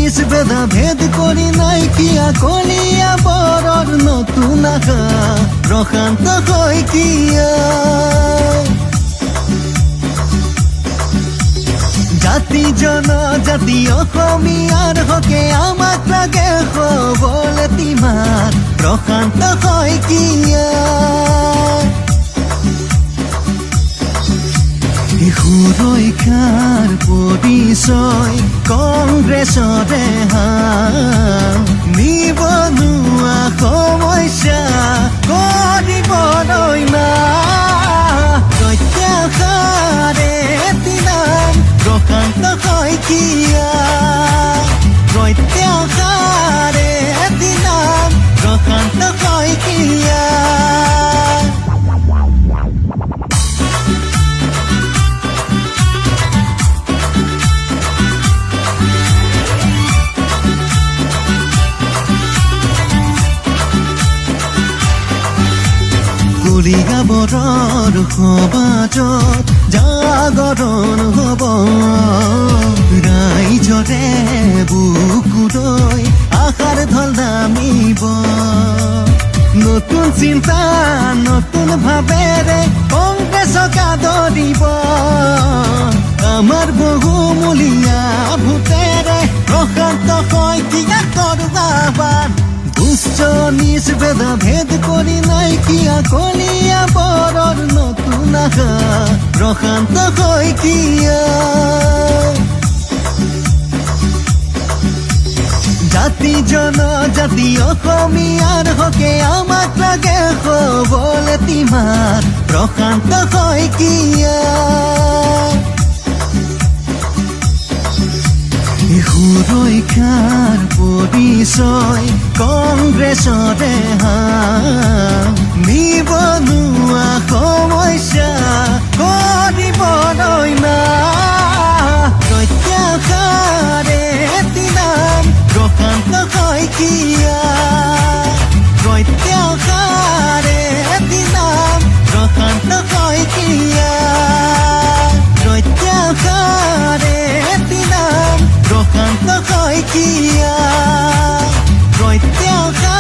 নিজ ভেদা ভেদ কৰি নাইকিয়া কলিয়া বৰৰ নতুন আশা প্ৰশান্ত শইকীয়া জাতি জনজাতি অসমীয়াৰ হকে আমাক লাগে সবল তিমাৰ প্ৰশান্ত শইকীয়া সুৰক্ষাৰ পৰিচয় কংগ্ৰেছৰে নিবনুৱা সমস্যা কৰিবলৈ না প্ৰত্যাশাৰে দিনাম প্ৰশান্ত শইকীয়া প্ৰত্যাশাৰে দিনাম প্ৰশান্ত শইকীয়া কুলিগাবৰৰ সমাজত জাগৰণ হ'ব ৰাইজৰে বুকুলৈ আশাৰ ঢল নামিব নতুন চিন্তা নতুন ভাৱেৰে কংগ্ৰেছক আদৰিব আমাৰ বহুমূলীয়া ভোটেৰে প্ৰশান্ত শইকীয়াক কৰোঁ আহ্বান দুষ্ট নিজ ভেদা ভেদ কৰি নাইকিয়া কলিয়া বৰৰ নতুন আশা প্ৰশান্ত শইকীয়া জাতি জনজাতি অসমীয়াৰ হকে আমাক লাগে সবল তিমাৰ প্ৰশান্ত শইকীয়া সুৰক্ষাৰ পৰিচয় কংগ্ৰেছৰে নিবনুৱা সমস্যা কৰিবলৈ না প্ৰত্যাশাৰে দিনাম প্ৰশান্ত শইকীয়া প্ৰত্যাশাৰে দিনাম প্ৰশান্ত শইকীয়া প্ৰত্যাশাৰে দিনাম প্ৰশান্ত শইকীয়া প্ৰত্যাশা